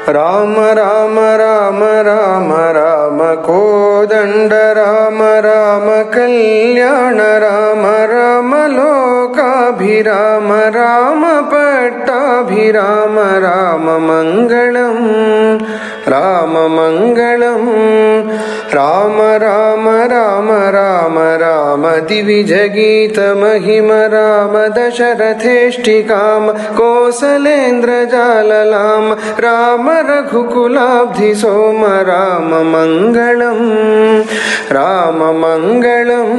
ರಾಮ ರಾಮ ರಾಮ ರಾಮ ರಾಮ ಕೋದಂಡ ರಾಮ ರಾಮ ಕಲ್ಯಾಣ ರಾಮ ರಾಮ ಲೋಕಾಭಿರಾಮ ರಾಮ ಪಟ್ಟಾಭಿರಾಮ ರಾಮ ಮಂಗಳಂ ರಾಮ ಮಂಗಳಂ ರಾಮ ರಾಮ ರಾಮ ರಾಮ ರಾಮ ದಿವಿಜಗೀತ ಮಹಿಮ ರಾಮ ದಶರಥೇಷ್ಟಿಕಾಮ ಕೋಸಲೇಂದ್ರ ಜಾಲಲಾಮ ರಾಮ ರಘುಕುಲಾಬ್ಧಿ ಸೋಮ ರಾಮ ಮಂಗಳಂ ರಾಮ ಮಂಗಳಂ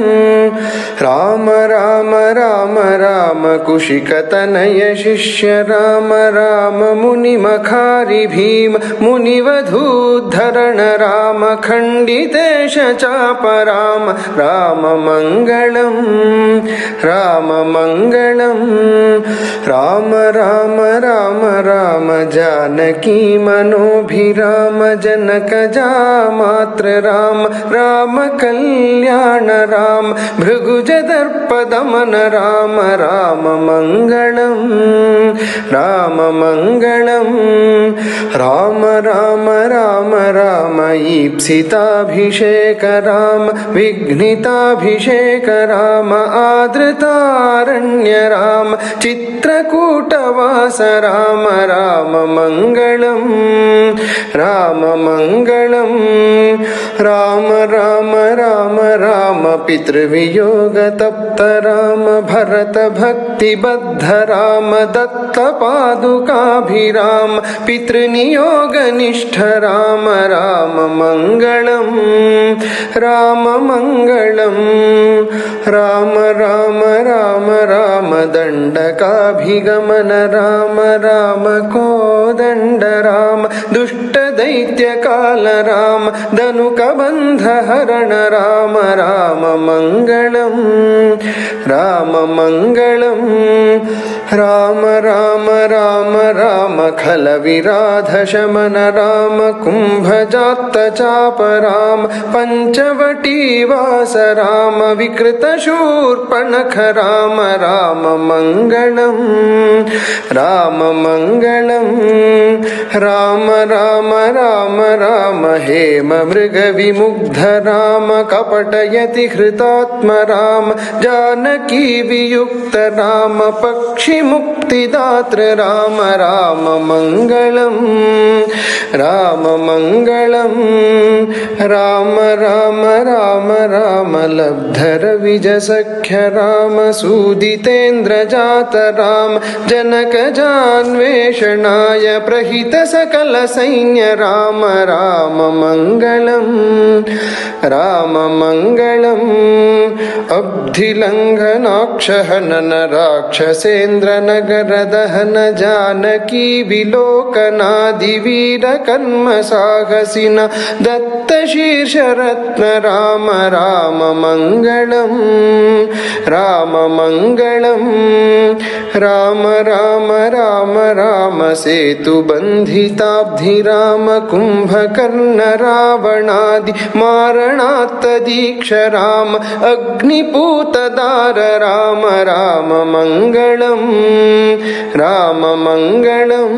ರಾಮ ರಾಮ ರಾಮ ರಾಮ ಕುಶಿಕತನಯ ಶಿಷ್ಯ ರಾಮ ರಾಮ ಮುನಿಮಖಾರಿ ಭೀಮ ಮುನಿವಧೂದ್ಧರಣ ರಾಮ ಖಂಡಿತೇಶ ಚಾಪ ರಾಮ ರಾಮ ಮಂಗಳಂ ರಾಮ ಮಂಗಳಂ ರಾಮ ರಾಮ ರಾಮ ರಾಮ ಜಾನಕಿ ಮನೋಭಿರಾಮ ಜನಕ ಜಾಮಾತ್ರ ರಾಮ ರಾಮ ಕಲ್ಯಾಣ ರಾಮ ಭೃಗುಜ ದರ್ಪ ದಮನ ರಾಮ ರಾಮ ಮಂಗಳಂ ರಾಮ ಮಂಗಳಂ ರಾಮ ರಾಮ ರಾಮ ರಾಮ ಈಪ್ಸಿತಾಭಿಷೇಕ ರಾಮ ವಿಘ್ನಿತಾಭಿಷೇಕ ರಾಮ ಆದೃತಾರಣ್ಯ ರಾಮ ಚಿತ್ರಕೂಟವಾಸ ರಾಮ ರಾಮ ಮಂಗಳಂ ರಾಮ ಮಂಗಳಂ ರಾಮ ರಾಮ ರಾಮ ರಾಮ ಪಿತೃವಿಯೋಗ ತಪ್ತ ರಾಮ ಭರತ ಭಕ್ತಿ ಬದ್ಧ ರಾಮ ದತ್ತ ಪಾದುಕಾಭಿರಾಮ ಪಿತೃನಿಯೋಗ ನಿಷ್ಠ ರಾಮ ರಾಮ ಮಂಗಳಂ ರಾಮ ಮಂಗಳಂ ರಾಮ ರಾಮ ರಾಮ ರಾಮ ದಂಡಕಾಭಿಗಮನ ರಾಮ ರಾಮ ಕೋದಂಡ ರಾಮ ದುಷ್ಟ ದೈತ್ಯ ಕಾಲ ರಾಮ ಧನುಕ ಬಂಧ ಹರಣ ರಾಮ ರಾಮ ಮಂಗಳಂ ರಾಮ ಮಂಗಳಂ ರಾಮ ರಾಮ ರಾಮ ರಾಮ ಖಲ ವಿರಾಧ ಶಮನ ರಾಮ ಕುಂಭಜಾತ್ತ ಚಾಪ ರಾಮ ಪಂಚವಟಿ ವಾಸ ರಾಮ ವಿಕೃತ ಶೂರ್ಪಣಖ ರಾಮ ರಾಮ ಮಂಗಳಂ ರಾಮ ಮಂಗಳಂ ರಾಮ ರಾಮ ರಾಮ ರಾಮ ಹೇಮ ಮೃಗ ವಿಮುಗ್ಧ ರಾಮ ಕಪಟಯತಿ ಹೃತಾತ್ಮ ರಾಮ ಜಾನಕಿ ವಿಯುಕ್ತ ರಾಮ ಪಕ್ಷಿ ಮುಕ್ತಿದಾತ್ರ ರಾಮ ರಾಮ ಮಂಗಳಂ ರಾಮ ಮಂಗಳಂ ರಾಮ ರಾಮ ರಾಮ ರಾಮ ಲಬ್ಧರ ವಿಜ ಸಖ್ಯ ರಾಮ ಸೂದಿತೇಂದ್ರ ಜಾತ ರಾಮ ಜನಕ ಜಾನ್ವೇಷಣಾಯ ಪ್ರಹಿತ ಸಕಲ ಸೈನ್ಯ ರಾಮ ರಾಮ ಮಂಗಳಂ ರಾಮ ಮಂಗಳಂ ಅಬ್ಧಿಲಂಘನಾಕ್ಷ ಹನನ ರಾಕ್ಷಸೇಂದ್ರ ನಗರ ದಹನ ಜಾನಕಿ ವಿಲೋಕನಾದಿ ವೀರ ಕರ್ಮ ಸಾಹಸಿನ ದತ್ತ ಶೀರ್ಷ ರತ್ನ ರಾಮ ರಾಮ ಮಂಗಳಂ ರಾಮ ಮಂಗಳಂ ರಾಮ ರಾಮ ರಾಮ ರಾಮ ಸೇತು ಬಂಧಿತಾಬ್ಧಿ ರಾಮ ಕುಂಭಕರ್ಣ ರಾವಣಾದಿ ಮಾರಣಾತ್ತ ದೀಕ್ಷ ರಾಮ ಅಗ್ನಿಪೂತದಾರ ರಾಮ ರಾಮ ಮಂಗಳಂ ರಾಮ ಮಂಗಳಂ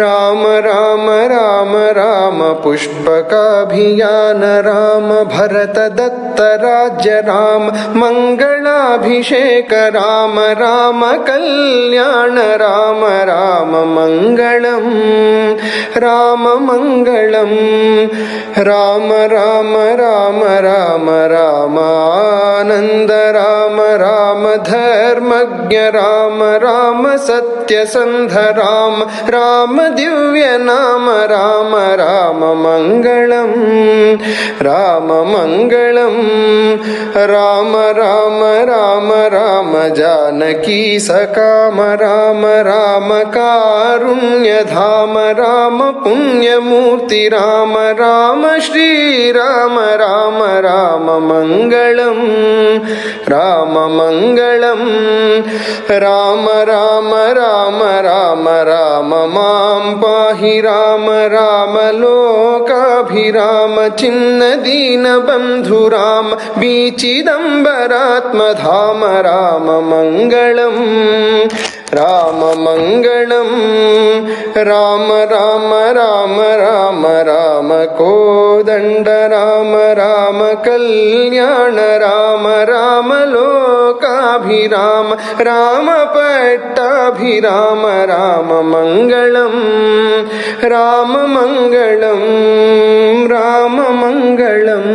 ರಾಮ ರಾಮ ರಾಮ ರಾಮ ಪುಷ್ಪಕಾಭಿಯಾನ ರಾಮ ಭರತ ದತ್ತ ರಾಜ್ಯ ರಾಮ ಮಂಗಳಾಭಿಷೇಕ ರಾಮ ರಾಮ ಕಲ್ಯಾಣ ರಾಮ ರಾಮ ಮಂಗಳಂ ರಾಮ ಮಂಗಳಂ ರಾಮ ರಾಮ ರಾಮ ರಾಮ ರಾಮ ಆನಂದ ರಾಮ ರಾಮ ಧರ್ಮಜ್ಞ ರಾಮ ರಾಮ ಸತ್ಯಸಂಧ ರಾಮ ರಾಮ ದಿವ್ಯ ನಾಮ ರಾಮ ರಾಮ ಮಂಗಳಂ ರಾಮ ಮಂಗಳಂ ರಾಮ ರಾಮ ರಾಮ ರಾಮ ಜಾನಕಿ ಸಕಾಮ ರಾಮ ರಾಮ ಕಾರುಣ್ಯಧಾಮ ರಾಮ ಪುಣ್ಯಮೂರ್ತಿ ರಾಮ ರಾಮ ಶ್ರೀರಾಮ ರಾಮ ರಾಮ ಮಂಗಳಂ ರಾಮ ಮಂಗಳಂ ರಾಮ ರಾಮ ರಾಮ ರಾಮ ರಾಮ ಮಾಂ ಪಾಹಿ ರಾಮ ರಾಮ ಲೋಕಾಭಿರಾಮ ಚಿನ್ನ ದೀನ ಬಂಧು ರಾಮ ಬೀಚಿದಂಬರಾತ್ಮ ಧಾಮ ರಾಮ ಮಂಗಳಂ రామమంగళం రామ రామ రామ రామ రామ కోదండ రామ రామ కళ్యాణ రామ రామ లోకాభిరామ రామ పట్టాభిరామ రామమంగళం రామమంగళం రామమంగళం